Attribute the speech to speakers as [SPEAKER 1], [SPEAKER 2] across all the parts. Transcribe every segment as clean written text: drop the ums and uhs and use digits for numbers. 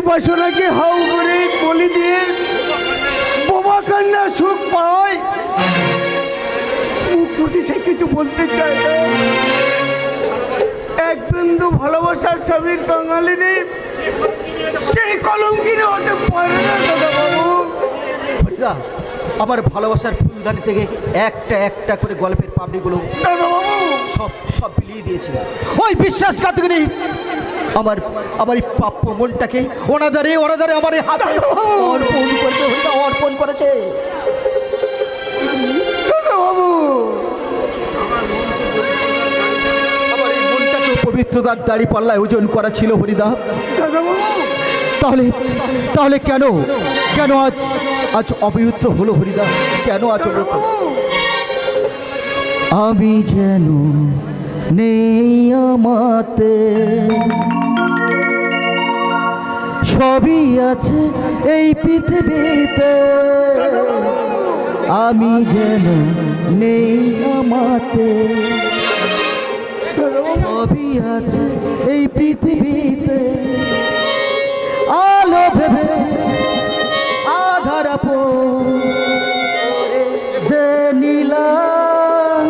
[SPEAKER 1] বাসনাকে how করে বলি দিয়ে বোমা কান্না সুখ পায়, মুখ ফুটে সে কিছু বলতে চায় না। এক বিন্দু ভালোবাসার স্বামীর কাঙালিনী সেই কলঙ্কিনী হতে পারে না দাদা বাবু।
[SPEAKER 2] ফরিদা, আমার ভালোবাসার ফুলদানি থেকে একটা একটা করে গল্পের পাপড়িগুলো
[SPEAKER 1] দাদা বাবু
[SPEAKER 2] সব সব বিলিয়ে দিয়েছে ওই বিশ্বাসঘাতকিনী। আমার আমার এই প্রাপ্য মনটাকে অনাদারে অনাদারে আমার এই হাতে অর্পণ করেছে, হরিদা অর্পণ করেছে।
[SPEAKER 1] দাদা বাবু
[SPEAKER 2] আমার এই মনটাকে পবিত্রতার দাড়ি পাল্লায় ওজন করা ছিল হরিদা।
[SPEAKER 1] দাদা বাবু
[SPEAKER 2] তাহলে তাহলে কেন কেন আজ আজ অপবিত্র হলো হরিদা? কেন আজ অপবিত্র? আমি যেন নেই আমাতে, সবই আছে এই পৃথিবীতে। আমি যেন নেই আমাতে, সবই আছে এই পৃথিবীতে। আলো ভেবে আধার যে নীলাম,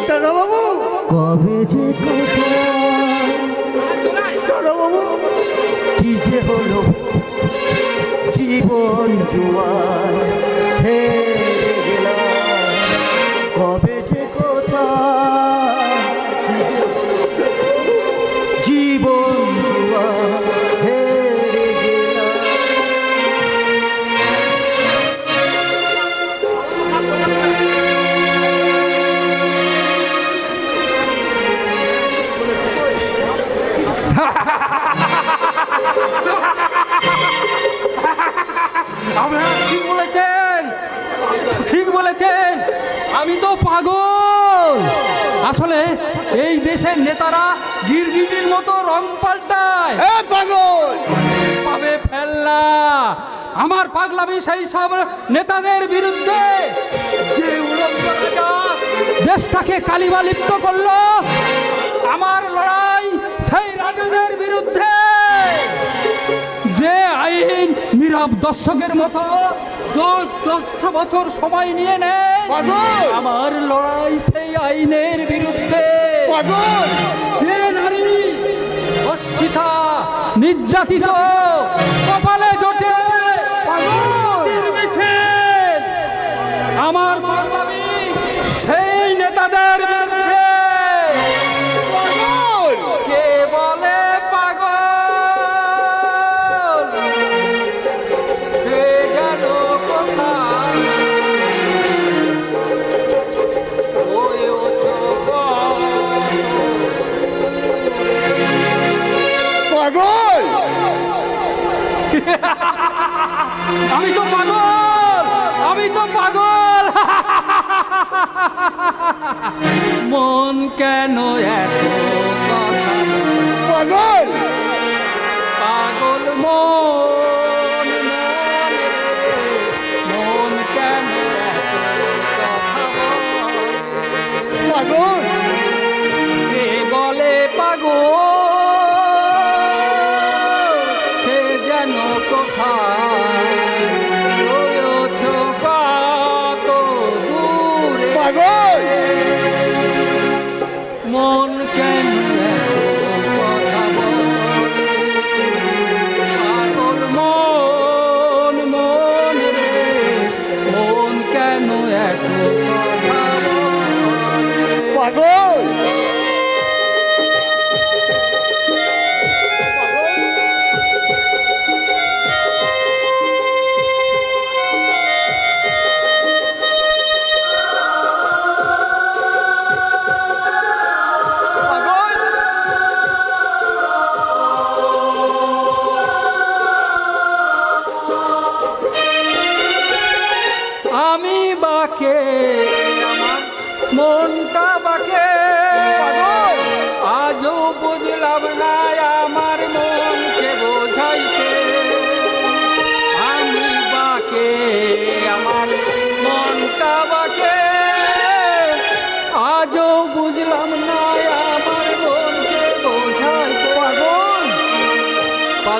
[SPEAKER 1] দাদা বাবু
[SPEAKER 2] কবে যে
[SPEAKER 1] দাদা বাবু
[SPEAKER 2] কি যে হলো জীবন জুয়ার হেরে গেলাম, কবে যে জীবন জুয়ার হেরে গেলাম।
[SPEAKER 3] আপনারা ঠিক বলেছেন, ঠিক বলেছেন। আমি তো পাগল। আসলে এই দেশের নেতারা গিরগিটির মতো রং পাল্টায়।
[SPEAKER 1] পাগল
[SPEAKER 3] পাবে ফেলনা। আমার পাগলামি সেই সব নেতাদের বিরুদ্ধে যে উলঙ্গ রাজা দেশটাকে কালিমা লিপ্ত করলো। আমার লড়াই সেই রাজাদের বিরুদ্ধে যে আইন নীরব দর্শকের মতো 10 বছর সময় নিয়ে নেয়। আমার লড়াই সেই আইনের বিরুদ্ধে। যে নারী অস্মিতা নির্যাতিত কপালে জোটে মিছিল, আমার পাগলামি সেই নেতাদের বিরুদ্ধে। কে বলে পাগল, কে গেল কোথায়? ওই ও চোখ
[SPEAKER 1] পাগল
[SPEAKER 3] আমি তো পাগল, আমি তো পাগল। মন কেন এত কথা?
[SPEAKER 1] পাগল
[SPEAKER 3] পাগল মন, মন কেন এত কথা বলে?
[SPEAKER 1] পাগল
[SPEAKER 3] কে বলে পাগল, সে যেন কোথায় রয়েছ কত দূরে।
[SPEAKER 1] পাগল
[SPEAKER 3] মন কেন এত কথা বলে? পাগল মন, মন রে, মন কেন এত কথা বলে?
[SPEAKER 1] পাগল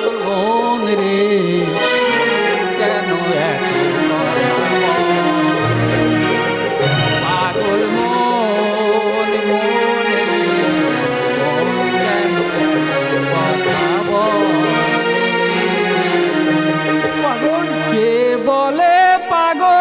[SPEAKER 3] পাগল মন রে কেন এত কথা বল? পাগল মন মন রে মন কেন এত কথা বল?
[SPEAKER 1] পাগল
[SPEAKER 3] কে বলে পাগল?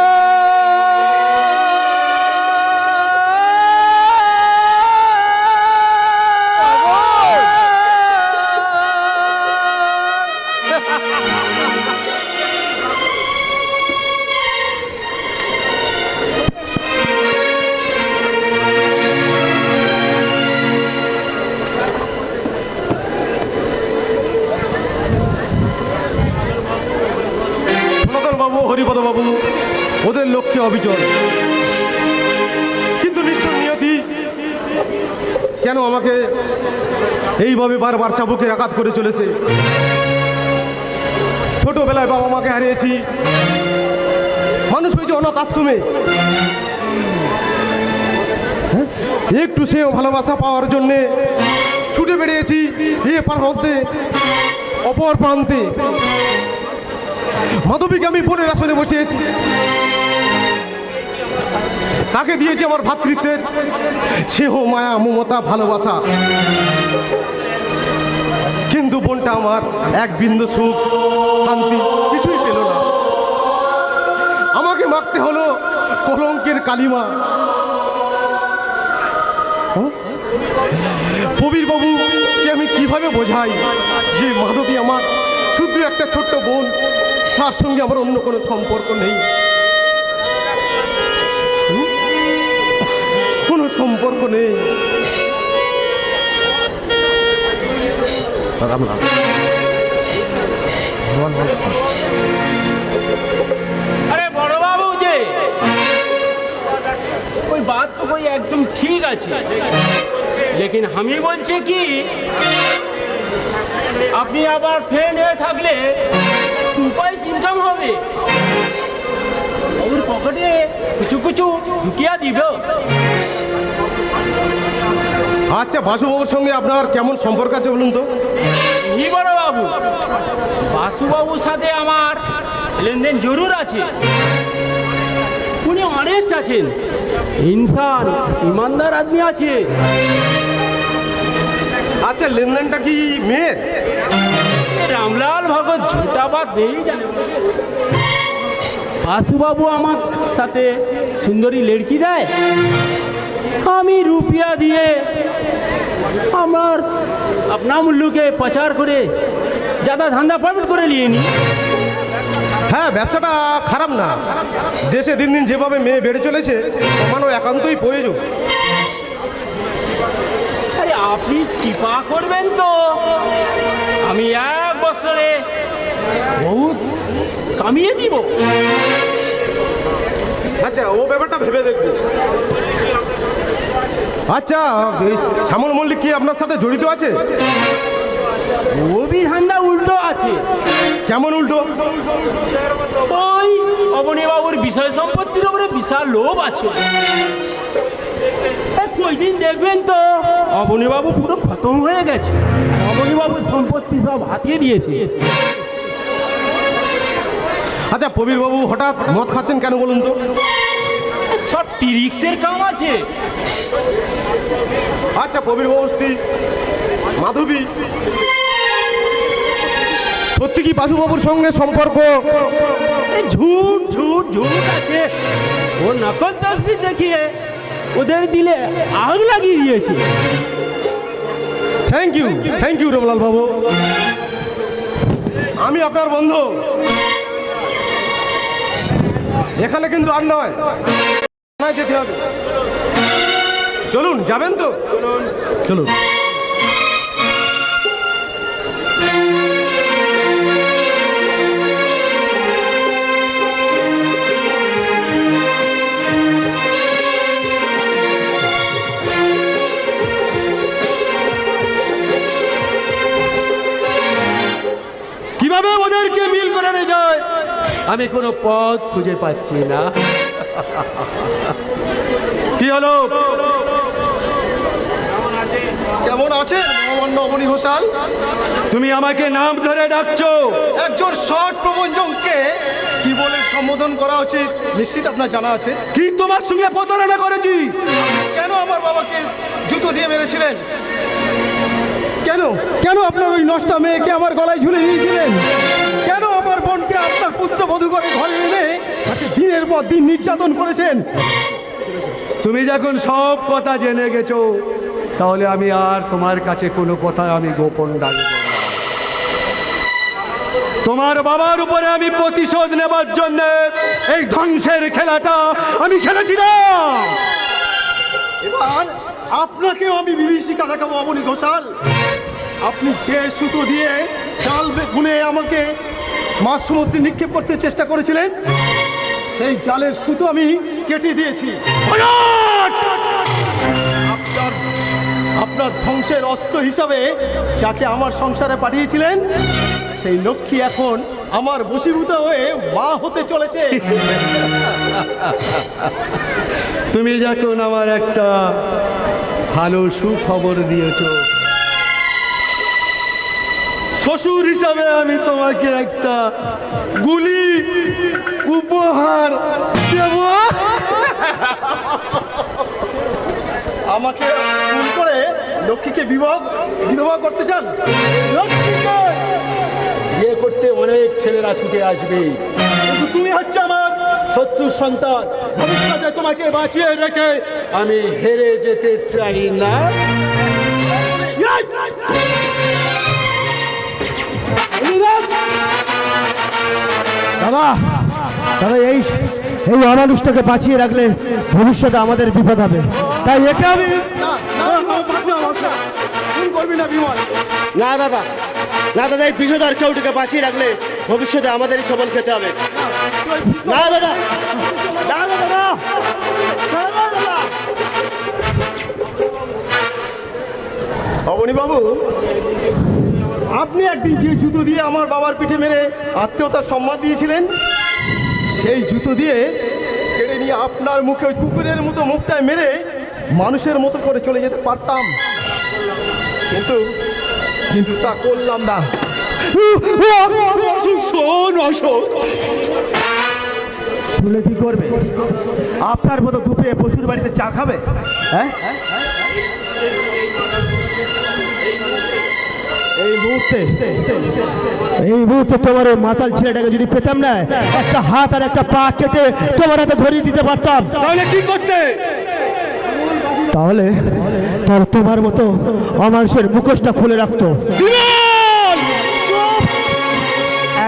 [SPEAKER 4] সনাতন বাবু, হরিপদ বাবু ওদের লক্ষ্যে অবিচল, কিন্তু নিষ্ঠুর নিয়তি কেন আমাকে এইভাবে বারবার চাবুকের আঘাত করে চলেছে। ছোটবেলায় বাবা মাকে হারিয়েছি, মানুষ হয়েছে অনাথ আশ্রমে। একটু সে ভালোবাসা পাওয়ার জন্যে ছুটে বেরিয়েছি এ পার মধ্যে অপর প্রান্তে। মাধবীকে আমি বোনের আসনে বসিয়েছি, তাকে দিয়েছি আমার ভ্রাতৃত্বের স্নেহ মায়া মমতা ভালোবাসা, কিন্তু বোনটা আমার এক বিন্দু সুখ শান্তি কিছুই পেল না। আমাকে মাখতে হলো কলঙ্কের কালিমা। কবির বাবুকে আমি কিভাবে বোঝাই যে মাধবী আমার শুধু একটা ছোট্ট বোন, তার সঙ্গে আমার অন্য কোনো সম্পর্ক নেই, কোনো সম্পর্ক নেই।
[SPEAKER 3] अरे बड़ बाबू जे कोई बात तो कोई एकदम ठीक আছে, लेकिन আমি বলছি কি আপনি আবার ফ্রেন্ড হয়ে থাকলে পয়সা ইনকাম হবে, ওর পকেটে কিছু কিছু ঢুকিয়ে দিব।
[SPEAKER 4] আচ্ছা, বাসুবাবুর সঙ্গে আপনার কেমন সম্পর্ক আছে বলুন তো?
[SPEAKER 3] হি বড় বাবু, বাসুবাবুর সাথে আমার লেনদেন জরুর আছে। উনি অনেস্ট আছেন, ইনসান ইমানদার আদমি আছে।
[SPEAKER 4] আচ্ছা, লেনদেনটা কি মেয়ের?
[SPEAKER 3] রামলাল ভগত ঝুটা বাদ নেই জানে। বাসুবাবু আমার সাথে সুন্দরী লড়কি দেয়, আমি রুপিয়া দিয়ে আমার আপনার মূল্যকে প্রচার করে যাদা ধান্দা প্রফিট করে নিয়ে নি।
[SPEAKER 4] হ্যাঁ, ব্যবসাটা খারাপ না, দেশে দিন দিন যেভাবে মেয়ে বেড়ে চলেছে কমানো একান্তই প্রয়োজন।
[SPEAKER 3] আরে আপনি কৃপা করবেন তো, আমি 1 বছরে বহুত কামিয়ে দিব।
[SPEAKER 4] আচ্ছা, ও ব্যাপারটা ভেবে দেখবো। আচ্ছা, এই শ্যামল মল্লিক কি আপনার সাথে জড়িত আছে?
[SPEAKER 3] অভিধান্দা উল্টো আছে।
[SPEAKER 4] কেমন উল্টো?
[SPEAKER 3] ওই অবনীবাবুর বিষয় সম্পত্তির উপরে বিশাল লোভ আছে। কয়দিন দেখবেন তো অবনীবাবু পুরো খতম হয়ে গেছে, অবনীবাবুর সম্পত্তি সব হাতিয়ে দিয়েছে।
[SPEAKER 4] আচ্ছা, প্রবীর বাবু হঠাৎ মদ খাচ্ছেন কেন বলুন তো?
[SPEAKER 3] সব টিরিক্সের কাম আছে।
[SPEAKER 4] আচ্ছা, প্রবীর বাবু স্ত্রী মাধবী সত্যি কি বাসুবাবুর সঙ্গে সম্পর্ক?
[SPEAKER 3] ঝুট ঝুট ঝুট আছে। ও নকল তসবির দেখিয়ে ওদের দিলে আগ লাগিয়ে দিয়েছে।
[SPEAKER 4] থ্যাংক ইউ রমলাল বাবু, আমি আপনার বন্ধু। এখানে কিন্তু আর নয়, থানায় যেতে হবে। চলুন, যাবেন তো? চলুন।
[SPEAKER 2] কিভাবে ওদেরকে মিল করানো যায় আমি কোনো পথ খুঁজে পাচ্ছি না।
[SPEAKER 4] কি হলো? কেমন আছেন মহামান্য অবনী ঘোষাল?
[SPEAKER 5] তুমি আমাকে নাম ধরে ডাকছো?
[SPEAKER 4] একজন সৎ প্রবঞ্চককে কি বলে সম্বোধন করা উচিত নিশ্চিত আপনার জানা আছে।
[SPEAKER 5] কি তোমার সঙ্গে প্রতারণা করেছি?
[SPEAKER 4] কেন আমার বাবাকে জুতো দিয়ে মেরেছিলেন? কেন কেন আপনার ওই নষ্টা মেয়েকে আমার গলায় ঝুলে দিয়েছিলেন? কেন আমার বোনকে আপনার পুত্রবধূ করে ঘরে এনে তাকে দিনের পর দিন নির্যাতন করেছেন?
[SPEAKER 5] তুমি যখন সব কথা জেনে গেছো, তাহলে আমি আর তোমার কাছে কোনো কথা আমি গোপন রাখবো না। তোমার বাবার উপরে আমি প্রতিশোধ নেবার জন্য এই ধ্বংসের খেলাটা আমি খেলেছিলাম।
[SPEAKER 4] এবার আপনাকেও আমি বিভীষিকা দেখাবো অবনী ঘোষাল। আপনি যে সুতো দিয়ে জাল বুনে আমাকে মাছ সমুদ্রে নিক্ষেপ করতে চেষ্টা করেছিলেন, সেই জালের সুতো আমি কেটে দিয়েছি। আপনার ধ্বংসের অস্ত্র হিসাবে যাকে আমার সংসারে পাঠিয়েছিলেন, সেই লক্ষ্মী এখন আমার বশীভূত হয়ে মা হতে চলেছে।
[SPEAKER 5] তুমি যখন আমার একটা ভালো সুখবর দিয়েছ, শ্বশুর হিসাবে আমি তোমাকে একটা গুলি উপহার দেব।
[SPEAKER 4] আমাকে ভুল করে লক্ষ্মীকে বিধবা করতে চান?
[SPEAKER 5] লক্ষ্মীকে বিয়ে করতে অনেক ছেলেরা ছুটে আসবে, কিন্তু তুমি হচ্ছে আমার শত্রুর সন্তান। ভবিষ্যতে তোমাকে বাঁচিয়ে রেখে আমি হেরে যেতে চাই না।
[SPEAKER 2] দাদা দাদা, এই এই অমানুষটাকে বাঁচিয়ে রাখলে ভবিষ্যতে আমাদের বিপদ হবে, তাই একে আমি
[SPEAKER 4] ভুল করবি না বিমল।
[SPEAKER 6] না দাদা, না দাদা, এই বিষধর কেউটিকে বাঁচিয়ে রাখলে ভবিষ্যতে আমাদেরই ছবল খেতে হবে। না দাদা, না দাদা, না।
[SPEAKER 4] অবনী বাবু, আপনি একদিন যে জুতো দিয়ে আমার বাবার পিঠে মেরে আত্মীয়তার সম্মান দিয়েছিলেন, সেই জুতো দিয়ে কেড়ে নিয়ে আপনার মুখে ওই কুকুরের মতো মুখটায় মেরে মানুষের মতো করে চলে যেতে পারতাম, কিন্তু কিন্তু তা করলাম না।
[SPEAKER 6] শোন অশোক,
[SPEAKER 2] শুনে কি করবে? আপনার মতো দুপুরে পশুর বাড়িতে চা খাবে? হ্যাঁ, এই মুহূর্তে তোমার ওই মাতাল ছেলেটাকে যদি পেতাম না, একটা হাত আর একটা পা কেটে তোমার হাতে ধরিয়ে দিতে পারতাম।
[SPEAKER 6] তাহলে কি করতে?
[SPEAKER 2] তাহলে তোমার মতো অমানুষের মুখোশটা খুলে রাখতো।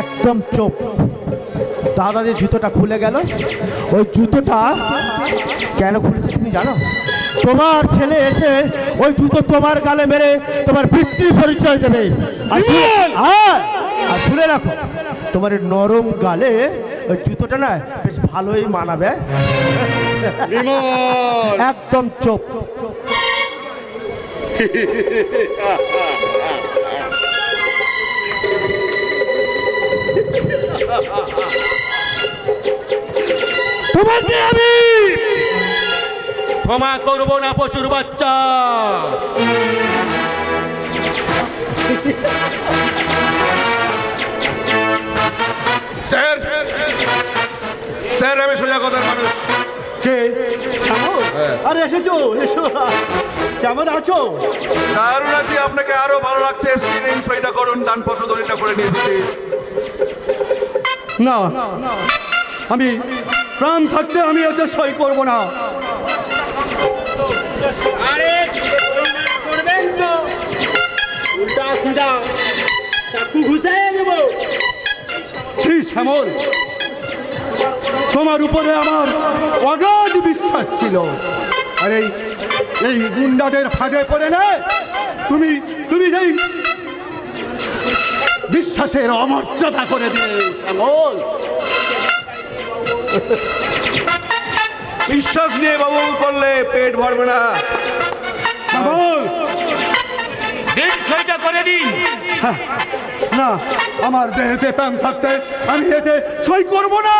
[SPEAKER 2] একদম চুপ। দাদা যে জুতোটা খুলে গেল, ওই জুতোটা কেন খুলেছে তুমি জানো? তোমার ছেলে এসে ওই জুতো তোমার গালে মেরে তোমার পিতৃ পরিচয় দেবে। আর শুনে রাখো, তোমার এই নরম গালে ওই জুতোটা না বেশ ভালোই মানাবে। একদম চুপ।
[SPEAKER 5] তোমাকে আমি ক্ষমা করবো না, পশুর বাচ্চা।
[SPEAKER 7] স্যার, স্যার, আমি সোজা কথার মানুষ।
[SPEAKER 4] কে? আরে এসেছো, এসো। কেমন আছো?
[SPEAKER 7] দারুণ আছি। আপনাকে আরো ভালো রাখতে স্ক্রিনিং সইটা করুন, দানপত্র দলিলটা করে নিয়ে দিচ্ছি।
[SPEAKER 5] না, আমি প্রাণ থাকতে আমি এতে সই করব না।
[SPEAKER 3] আরে করবেন তো, উল্টা সিধা চাকু ঘুষাইয়ে দেবো।
[SPEAKER 5] ছি শ্যামল, তোমার উপরে আমার অগাধ বিশ্বাস ছিল, আর এই গুন্ডাদের ফাঁদে পড়ে না তুমি তুমি যেই বিশ্বাসের অমর্যাদা করে দিলে শ্যামল।
[SPEAKER 7] বিশ্বাস নিয়ে বাবু করলে পেট ভরবে না।
[SPEAKER 5] শ্যামল,
[SPEAKER 3] দিন সইটা করে দিন।
[SPEAKER 5] না, আমার দেহেতে প্রাণ থাকতে আমি এতে সই করব না।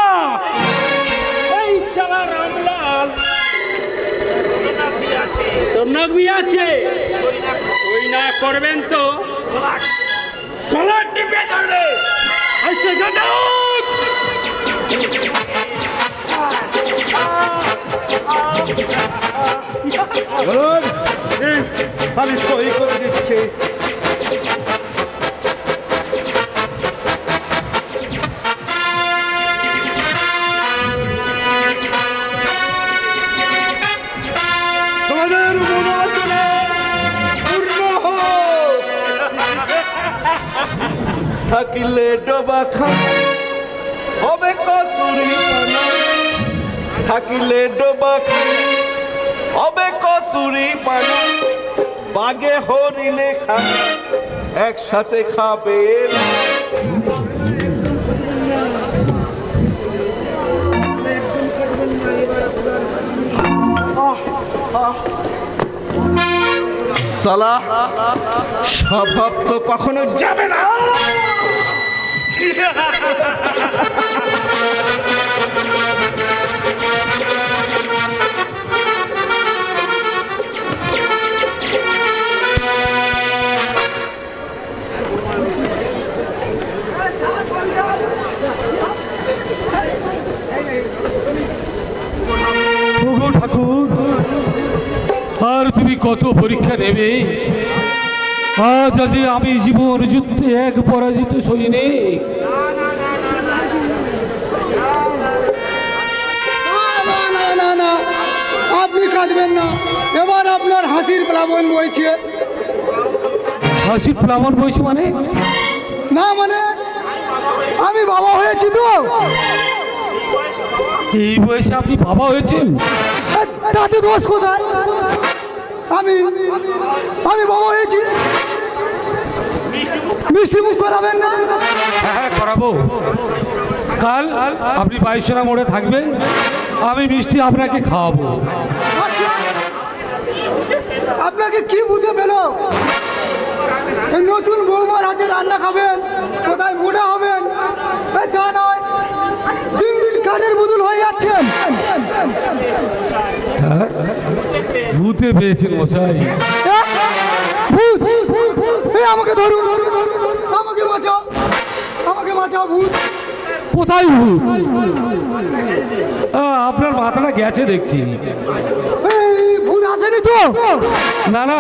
[SPEAKER 3] এই শালা রামলাল, তোর নাক বিয়ে আছে? সই না করবেন তো কলার টিপে ধরবে। আচ্ছা যাদব,
[SPEAKER 4] বলুন, আমি সই করে দিচ্ছি। তোমাদের মনোবাসনা পূর্ণ হোক। থাকিলে ডোবা খান হবে কসুরি পানা, থাকিলে ডোবা খান হবে কসুরি পানা, বাগে হরিণে খান একসাথে খাবে না। সালা স্বভাব তো কখনো যাবে না।
[SPEAKER 8] ওগো ঠাকুর, আর তুমি কত পরীক্ষা দেবে? আজ আজ আমি জীবন যুদ্ধে এক পরাজিত সৈনিক।
[SPEAKER 1] না, আপনি কাঁদবেন না, এবার আপনার হাসির প্লাবন বইছে।
[SPEAKER 8] হাসির প্লাবন বইছে মানে?
[SPEAKER 1] না মানে আমি বাবা হয়েছি তো।
[SPEAKER 8] এই বয়সে আপনি বাবা হয়েছেন?
[SPEAKER 1] তাতে দোষ কোথায়? আমি বাবা হয়েছি। মিষ্টি মুখ করাবেন না?
[SPEAKER 8] হ্যাঁ করাবো। কাল আপনি বাইশনা মোড়ে থাকবেন, আমি মিষ্টি আপনাকে খাওয়াবো।
[SPEAKER 1] আচ্ছা, আপনাকে কি বুঝে পেল? এই নতুন বৌমার হাতে রান্না খাবেন, কোথায় মোটা হবেন? তা নয়, দিন দিন কাঠের বদল হয়ে যাচ্ছেন।
[SPEAKER 8] ভূতে পেয়েছেন মশাই।
[SPEAKER 1] ভূত! এই আমাকে ধরুন, আমাকে বাঁচাও ভূত।
[SPEAKER 8] কোথায় ভূত? আপনার মাথাটা গেছে দেখছি।
[SPEAKER 1] এই ভূত আসেনি তো?
[SPEAKER 8] না না।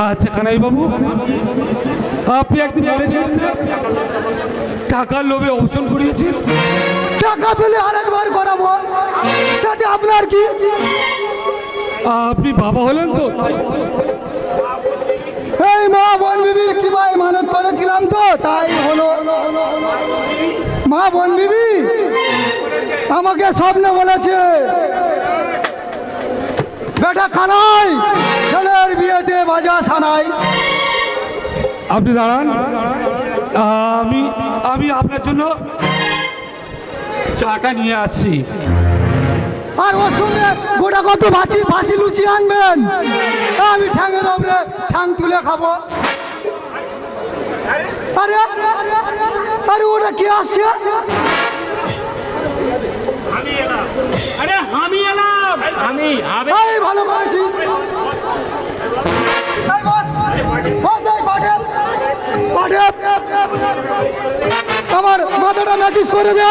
[SPEAKER 8] আচ্ছা কানাই বাবু, আপনি একদিন বলেছেন টাকার লোভে অবসর করিয়েছেন।
[SPEAKER 1] টাকা পেলে আরেকবার করাবো, তাতে আপনার কি?
[SPEAKER 8] আপনি বাবা হলেন তো?
[SPEAKER 1] এই মা বোন বিবির কি ভাই মানত করেছিলাম তো, তাই হলো। মা বোন বিবি আমাকে স্বপ্নে বলেছে, বেটা খানাই ছেলের বিয়েতে বাজা সানাই।
[SPEAKER 8] আপনি দাঁড়ান, আমি আপনার জন্য চাটা নিয়ে আসছি।
[SPEAKER 1] আর ওর সঙ্গে গোটা কত ফাঁসি লুচি আনবেন, আমি ঠ্যাঙের ওপরে ঠ্যাং তুলে খাবো। আরে আরে ওটা কি আসছে?
[SPEAKER 3] আরে আমি এলাম।
[SPEAKER 1] এই ভালো করেছিস। এই বস, এই পাঠে আমার মাথাটা ম্যাচিস করে দে।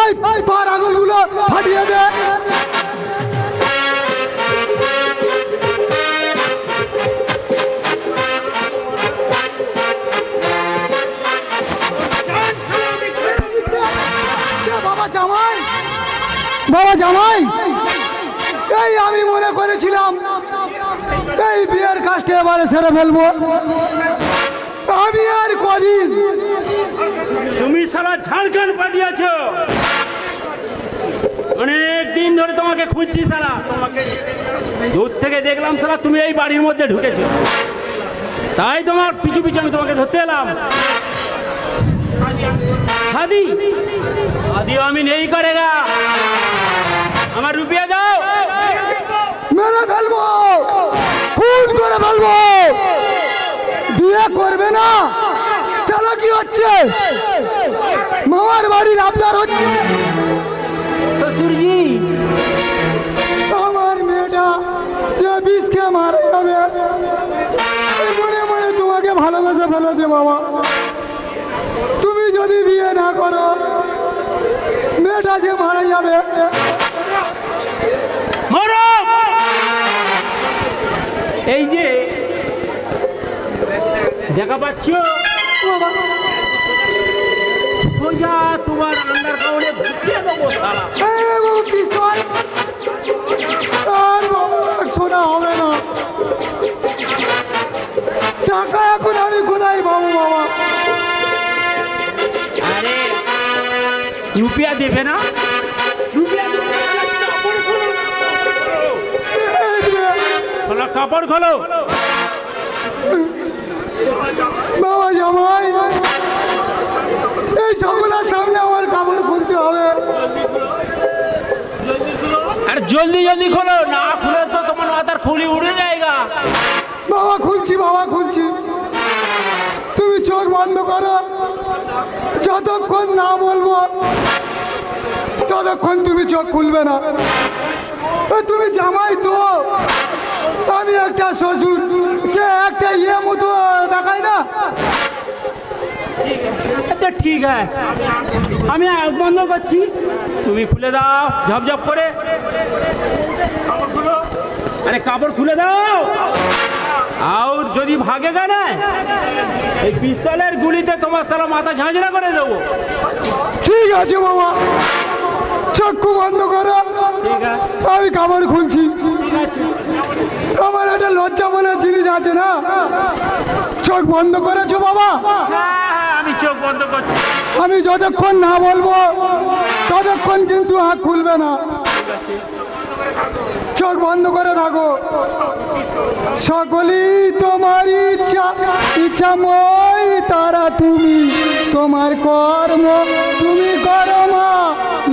[SPEAKER 1] এই পার আঙুলগুলো ফাটিয়ে দে। বাবা জামাই, এই আমি মনে করেছিলাম এই বিয়ের কাজটা এবারে সেরে ফেলবো। আমি আর কদিন।
[SPEAKER 3] তুমি সারা ঝাড়খণ্ড পাঠিয়েছ, অনেক দিন ধরে তোমাকে খুঁজছি সারা। তোমাকে দূর থেকে দেখলাম সারা, তুমি এই বাড়ির মধ্যে ঢুকেছো, তাই তোমার পিছু পিছু আমি তোমাকে ধরতে এলাম। शादी আমি নেই করেগা। আমার রুপিয়া দাও।
[SPEAKER 1] মেরে ফেলবো, খুন করে ফেলবো। বিয়ে করবে না? চালাকি হচ্ছে, মামার বাড়ির আবদার হচ্ছে।
[SPEAKER 3] শ্বশুরজি
[SPEAKER 1] মারা যাবে, এই মনে মনে তোমাকে ভালোবেসে ফেলেছে বাবা। তুমি যদি বিয়ে না করো মেয়েটা যে মারা যাবে।
[SPEAKER 3] মরক! এই যে দেখা পাচ্ছ সোজা তোমার আন্ডার কাউন্টে ঢুকিয়ে দেবো শালা।
[SPEAKER 1] এই বাবা, পিস্তল! আর বাবা, শোনা হবে না। টাকা এখন আমি কোথায় পাবো বাবা?
[SPEAKER 3] আরে রুপিয়া দেবে না? রুপিয়া দেবে না? কাপড় খোলো, শালা কাপড় খোলো।
[SPEAKER 1] বাবা জামাই, এই সকলের সামনে আমার কাপড় খুলতে হবে।
[SPEAKER 3] আর জলদি জলদি খোলো, না খুলে তো তোমার মাথার খুলি উড়ে যায়গা।
[SPEAKER 1] বাবা খুলছি, বাবা খুলছি। তুমি চোখ বন্ধ করো, যতক্ষণ না বলবো ততক্ষণ তুমি চোখ খুলবে না। তুমি জামাই তো, আমি একটা শ্বশুর, কে একটা ইয়ে মতো দেখায় না।
[SPEAKER 3] আচ্ছা ঠিক আছে, আমি আগ বন্ধ করছি, তুমি খুলে দাও ঝপঝপ করে। আরে কাপড় খুলে দাও। আর যদি ভাগে না এই পিস্তলের গুলিতে তোমার সারা মাথা ঝাঁঝরা করে দেবো।
[SPEAKER 1] ঠিক আছে বাবা, চক্ষু বন্ধ করো,
[SPEAKER 3] ঠিক আছে,
[SPEAKER 1] আমি কাপড় খুলছি।
[SPEAKER 3] ঠিক আছে।
[SPEAKER 1] আমার একটা লজ্জা বলে জিনিস আছে না। চোখ বন্ধ করেছো বাবা?
[SPEAKER 3] হ্যাঁ, আমি চোখ বন্ধ করছি।
[SPEAKER 1] আমি যতক্ষণ না বলবো ততক্ষণ কিন্তু হাত খুলবে না। চোখ বন্ধ করে থাকো। সকলেই তোমার ইচ্ছা, ইচ্ছাময় তারা তুমি, তোমার কর্ম তুমি করো মা,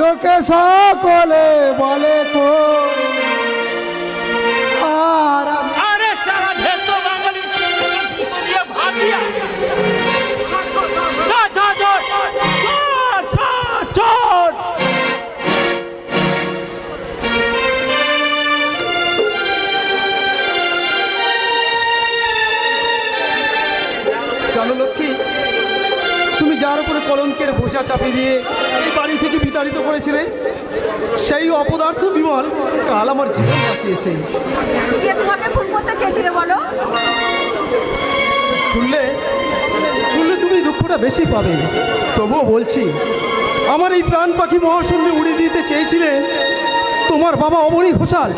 [SPEAKER 1] লোকে সকলে বলে তো। আর
[SPEAKER 3] আরে সারা ভেতো বাঙালি দিয়ে ভাত দিয়া। চোর!
[SPEAKER 4] জানো লক্ষ্মী, তুমি যার উপরে কলঙ্কের বোঝা চাপিয়ে দিয়ে এই বাড়ি থেকে বিতাড়িত করেছিলে, সেই অপদার্থ বিমল কাল আমার জীবন বাঁচিয়েছে।
[SPEAKER 9] কে তোমাকে খুন করতে চেয়েছিল বলো?
[SPEAKER 4] শুনলে শুনলে তুমি দুঃখটা বেশি পাবে। তবুও বলছি, আমার এই প্রাণ পাখি মহাশূন্যে উড়িয়ে দিতে চেয়েছিলেন তোমার বাবা অবনী ঘোষাল।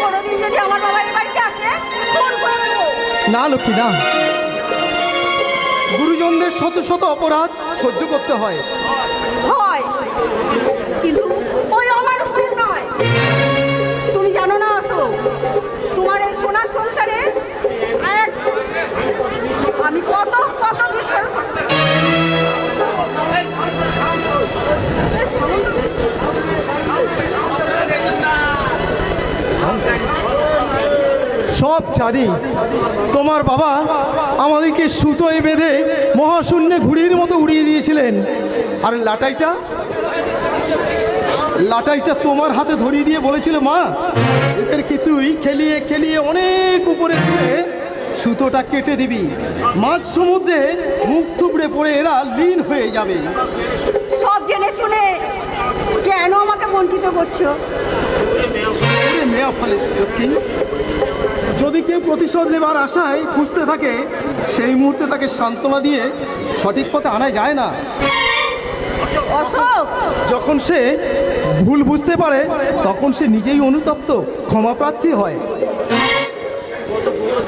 [SPEAKER 9] কোনোদিন যদি আমার বাবা এই বাড়িতে আসে খুন করে দেবো।
[SPEAKER 4] না লক্ষ্মী না, গুরুজনদের শত শত অপরাধ সহ্য করতে হয়।
[SPEAKER 9] হয়, কিন্তু ওই অমানুষটির নয়। তুমি জানো না অশোক, তোমার এই সোনার সংসারে আমি কত কত বিস্ফোরণ।
[SPEAKER 4] সব জানি, তোমার বাবা আমাদেরকে সুতোয় বেঁধে মহাশূন্যে ঘুড়ির মতো উড়িয়ে দিয়েছিলেন। আর লাটাইটা তোমার হাতে ধরিয়ে দিয়ে বলেছিল, মা এদেরকে তুই খেলিয়ে খেলিয়ে অনেক উপরে তুলে সুতোটা কেটে দিবি, মাঝ সমুদ্রে মুখ থুবড়ে পড়ে এরা লীন হয়ে যাবে।
[SPEAKER 9] সব জেনে শুনে কেন আমাকে বঞ্চিত করছো?
[SPEAKER 4] মেয়া ফলে লক্ষ্মী, যদি কেউ প্রতিশোধ নেবার আশায় খুঁজতে থাকে, সেই মুহূর্তে তাকে সান্ত্বনা দিয়ে সঠিক পথে আনা যায় না।
[SPEAKER 9] অশোক,
[SPEAKER 4] যখন সে ভুল বুঝতে পারে তখন সে নিজেই অনুতপ্ত, ক্ষমাপ্রার্থী হয়।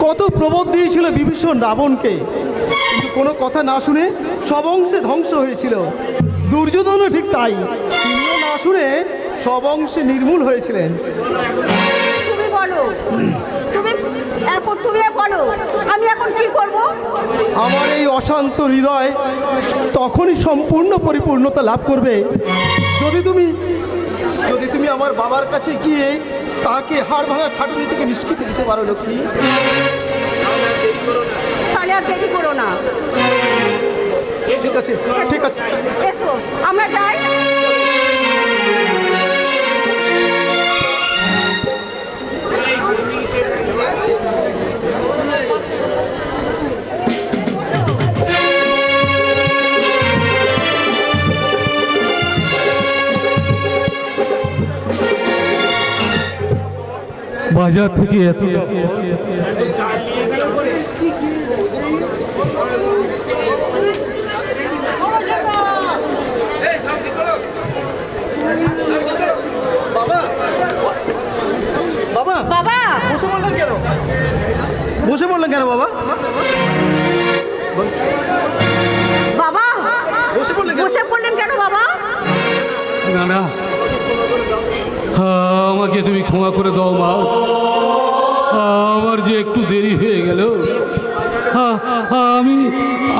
[SPEAKER 4] কত প্রবোধ দিয়েছিল বিভীষণ রাবণকে, কিন্তু কোনো কথা না শুনে সব অংশে ধ্বংস হয়েছিল। দুর্যোধনও ঠিক তাই, তিনিও না শুনে সব অংশে নির্মূল হয়েছিলেন।
[SPEAKER 9] তুমি বলো, তুমি বলো আমি এখন কি করব?
[SPEAKER 4] আমার এই অশান্ত হৃদয় তখনই সম্পূর্ণ পরিপূর্ণতা লাভ করবে যদি তুমি আমার বাবার কাছে গিয়ে তাকে হাড় ভাঙা খাটুনি থেকে নিষ্কৃতি দিতে পারো লক্ষ্মী।
[SPEAKER 9] তাহলে আর দেরি করো না।
[SPEAKER 4] ঠিক আছে, ঠিক আছে,
[SPEAKER 9] এসো আমরা যাই।
[SPEAKER 8] বাজার থেকে এত
[SPEAKER 4] বাবা বাবা
[SPEAKER 9] বাবা
[SPEAKER 4] বসে বললেন কেন? বসে বললেন কেন বাবা?
[SPEAKER 9] বাবা
[SPEAKER 4] বসে বললেন কেন?
[SPEAKER 9] বসে পড়লেন কেন বাবা?
[SPEAKER 8] না না, আমাকে তুমি ক্ষমা করে দাও মা। আমার যে একটু দেরি হয়ে গেল। আমি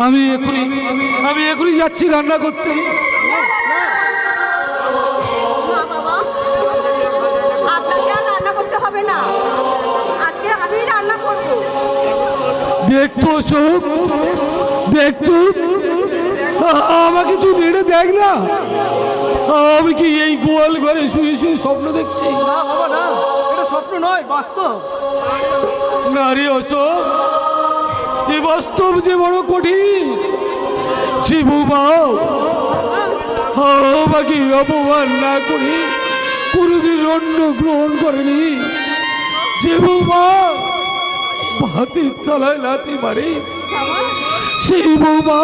[SPEAKER 8] আমি এখনই যাচ্ছি রান্না করতে।
[SPEAKER 9] না বাবা, আপনাকে আর রান্না করতে হবে না, আজকে আমি রান্না করব।
[SPEAKER 8] দেখতো সব দেখতো, আমাকে তুই নেড়ে দেখ না। আমি কি এই গোয়াল ঘরে শুয়ে শুয়ে স্বপ্ন দেখছি?
[SPEAKER 4] না বাবা না, এটা স্বপ্ন নয়, বাস্তব।
[SPEAKER 8] নারী অশোক, এই বাস্তব যে বড় কঠিন। যে বৌমা আমাকে অপমান না করে কোনোদিন অন্ন গ্রহণ করেনি, যে বৌমা ভাতের তলায় লাথি মারে, সেই বৌমা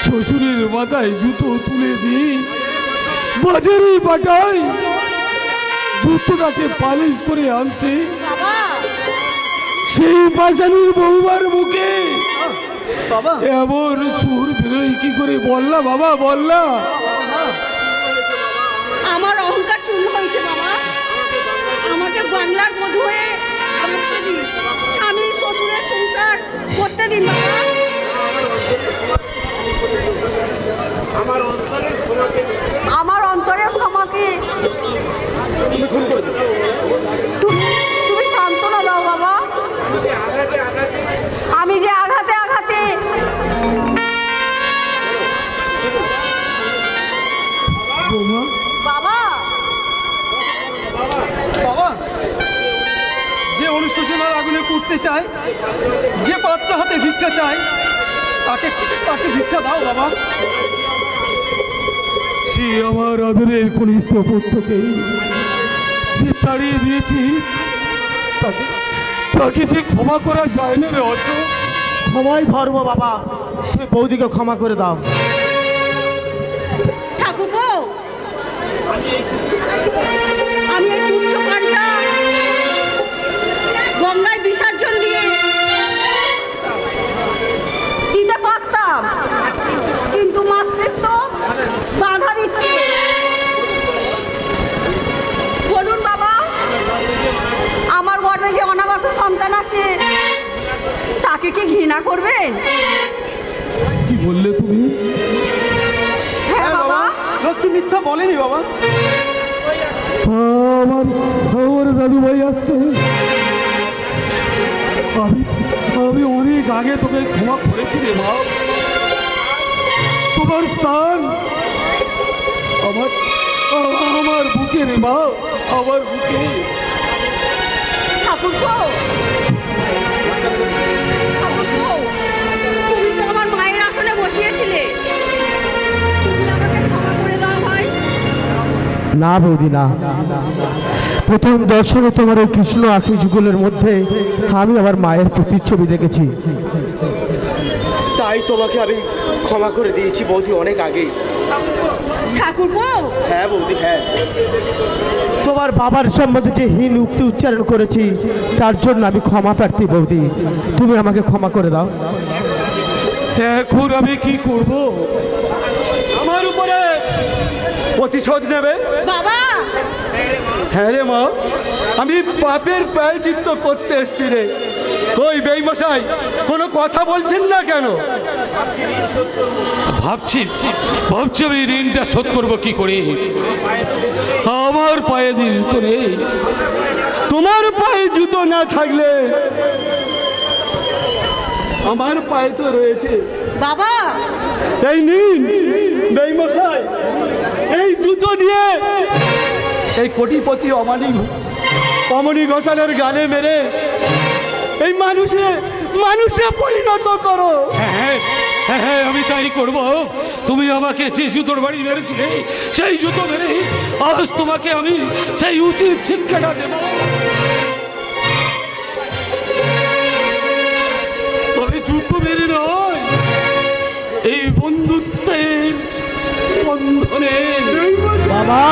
[SPEAKER 8] শ্বশুরের মাথায় জুতো তুলে দিয়ে বাজারে পাঠায় জুতোটাকে পালিশ করে আনতে।
[SPEAKER 9] বাবা
[SPEAKER 8] সেই পাশানির বৌমার মুখে
[SPEAKER 4] বাবা
[SPEAKER 8] এমন সুর বেরোয় কি করে? বললা বাবা, বললা।
[SPEAKER 9] আমার অহংকার চূর্ণ হয়েছে বাবা, আমাকে বাংলার মধু হয়ে বাঁচতে দিন, স্বামী শ্বশুরের সংসার করতে দিন বাবা। আমার অন্তরের ক্ষমাকে তুমি সান্ত্বনা দাও বাবা। আমি যে আঘাতে আঘাতে বাবা
[SPEAKER 4] বাবা, যে অনুশোচনার আগুনে পুড়তে চায়, যে পাত্র হাতে ভিক্ষা চায়, তাকে তাকে ভিক্ষা দাও বাবা।
[SPEAKER 8] সে আমার আদরের কনিষ্ঠ পুত্রকে যে তাড়িয়ে দিয়েছি, তাকে যে ক্ষমা করা যায় না রে অশোক।
[SPEAKER 2] ক্ষমাই ধর্ম বাবা, তুমি বৌদিকে ক্ষমা করে দাও।
[SPEAKER 9] ঠাকুরপো, আমি এই তুচ্ছ প্রাণটা গঙ্গায় বিসর্জন দিয়ে দিতে পারতাম, কিন্তু মাতৃত্ব বাধা দিচ্ছে। বলুন বাবা, আমার গর্ভে যে অনাগত সন্তান আছে তাকে কি ঘৃণা করবেন?
[SPEAKER 8] কি বললে তুমি?
[SPEAKER 9] হ্যাঁ বাবা।
[SPEAKER 4] লোকটি মিথ্যা বলেনি বাবা।
[SPEAKER 8] আমার দাদু ভাই আসছে। আমি অনেক আগে তোকে ক্ষমা করেছি রে মা। তোমার স্থান আমার বুকে রে মা, আমার বুকে।
[SPEAKER 9] ঠাকুরপো, তুমি তো আমার মায়ের আসনে বসিয়েছিলে, তুমি আমাকে ক্ষমা করে দাও ভাই।
[SPEAKER 2] না বৌদি না, প্রথম দর্শনে তোমার ওই কৃষ্ণ আঁখি যুগলের মধ্যে আমি আমার মায়ের প্রতিচ্ছবি দেখেছি।
[SPEAKER 6] তাই তোমাকে আমি ক্ষমা করে দিয়েছি বৌদি অনেক আগেই।
[SPEAKER 9] ঠাকুরপো,
[SPEAKER 6] হ্যাঁ বৌদি, হ্যাঁ।
[SPEAKER 2] তোমার বাবার সম্বন্ধে যে হীন উক্তি উচ্চারণ করেছি, তার জন্য আমি ক্ষমা প্রার্থী বৌদি, তুমি আমাকে ক্ষমা করে দাও।
[SPEAKER 8] এখন আমি কি করব? আমার উপরে প্রতিশোধ নেবে?
[SPEAKER 9] বাবা
[SPEAKER 5] হ্যাঁ রে মা, আমি পাপের প্রায়শ্চিত্ত করতে এসছি রে। ওই বেইমশাই কোনো কথা বলছেন না কেন?
[SPEAKER 8] ভাবছি আমি ঋণটা শোধ করবো কি করে। আমার পায়ে দিল তো নেই।
[SPEAKER 5] তোমার পায়ে জুতো না থাকলে আমার পায়ে তো রয়েছে।
[SPEAKER 9] বাবা
[SPEAKER 5] এই নিন বেইমশাই, এই জুতো দিয়ে এই কোটিপতি অমনি ঘোষালের গালে মেরে এই মানুষে পরিণত করো।
[SPEAKER 8] হ্যাঁ, হ্যাঁ আমি তাই করব। তুমি আমাকে যে জুতোর বাড়ি মেরেছিলে সেই জুতো মেরে আজ তোমাকে আমি সেই উচিত শিক্ষাটা দেব। তবে জুতো মেরে নয়, এই বন্ধুত্বের বন্ধনে।
[SPEAKER 2] বাবা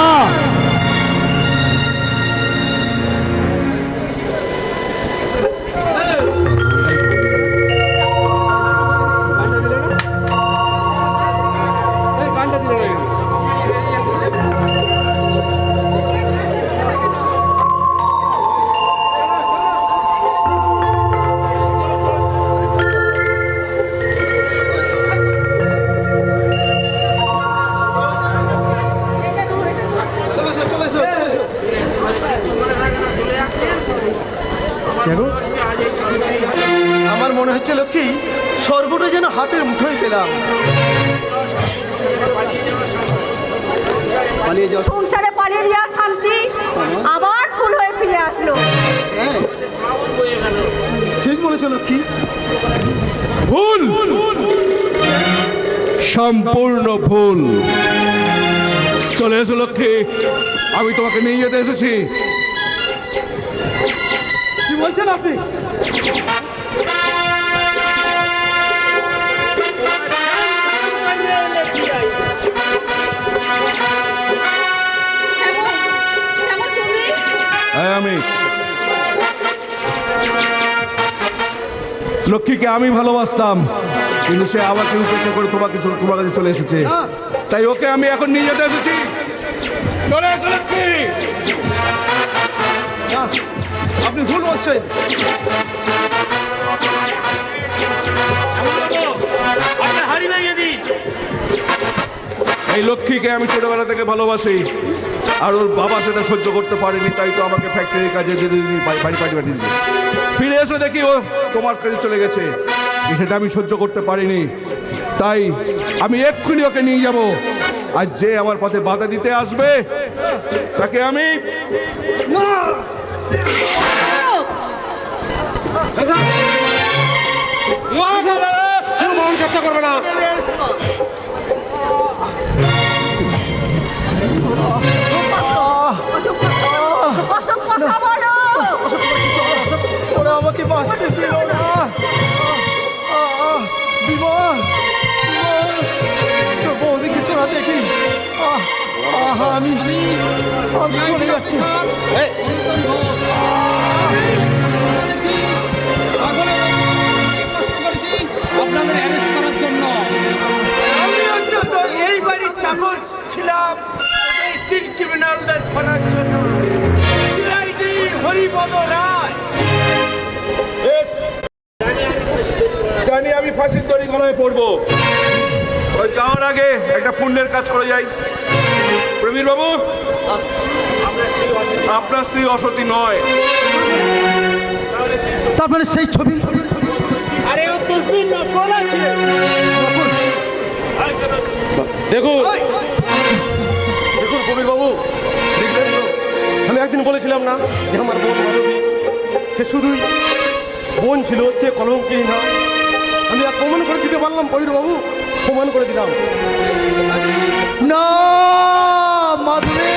[SPEAKER 4] আমার মনে হচ্ছে লক্ষ্মী স্বর্গটা যেন হাতের মুঠোয় পেলাম।
[SPEAKER 9] সংসারে পালিয়ে দেওয়া শান্তি আবার ফুল হয়ে ফিরে আসলো।
[SPEAKER 4] ঠিক বলেছো লক্ষ্মী।
[SPEAKER 7] ভুল, সম্পূর্ণ ভুল। চলে এসো লক্ষ্মী, আমি তোমাকে নিয়ে যেতে এসেছি।
[SPEAKER 4] কি বলছেন আপনি?
[SPEAKER 9] শ্যামল, শ্যামল তুমি?
[SPEAKER 7] হ্যাঁ আমি। লক্ষ্মীকে আমি ভালোবাসতাম, কিন্তু সে আমাকে উপেক্ষা করে তোমার কাছে চলে এসেছে। তাই ওকে আমি এখন নিয়ে যেতে এসেছি। চলে এসো লক্ষ্মী।
[SPEAKER 4] না, আপনি ভুল বলছেন।
[SPEAKER 7] এই লক্ষ্মীকে আমি ছোটবেলা থেকে ভালোবাসি, আর ওর বাবা সেটা সহ্য করতে পারেনি, তাই তো আমাকে ফ্যাক্টরির কাজে বাড়ি পাঠিয়ে দিয়েছে। ফিরে এসে দেখি ও তোমার কাছে চলে গেছে, সেটা আমি সহ্য করতে পারিনি। তাই আমি এক্ষুনি ওকে নিয়ে যাব, আর যে আমার পথে বাধা দিতে আসবে তাকে আমি
[SPEAKER 6] চেষ্টা করবে না।
[SPEAKER 9] অশোক কথা বলো।
[SPEAKER 4] ওরা আমাকে বাঁচতে দিল না। বিমান, তোর বৌদিকে তোরা দেখি। আমি চলে যাচ্ছি।
[SPEAKER 3] আপনাদের অ্যারেস্ট করার জন্য
[SPEAKER 5] আমি অন্তত এই বাড়ির চাকর ছিলাম এই 3 ক্রিমিনালদের ধরার জন্য। সিআইডি হরিপদ রায়।
[SPEAKER 7] জানি আমি ফাঁসির দড়ি গলায় পড়বো। ওই যাওয়ার আগে একটা পুণ্যের কাজ করে যাই। প্রবীর বাবু, আপনার স্ত্রী অসতী নয়।
[SPEAKER 1] তার মানে সেই ছবি
[SPEAKER 3] আরে ও তসবির নকল আছে।
[SPEAKER 6] দেখুন দেখুন কবির বাবু, দেখলেন তো? আমি একদিন বলেছিলাম না যে আমার বোন মানবী, সে শুধুই বোন ছিল, সে কলঙ্কি না। আমি আর প্রমাণ করে দিতে পারলাম কবির বাবু, প্রমাণ করে দিলাম।
[SPEAKER 1] না মাধবী,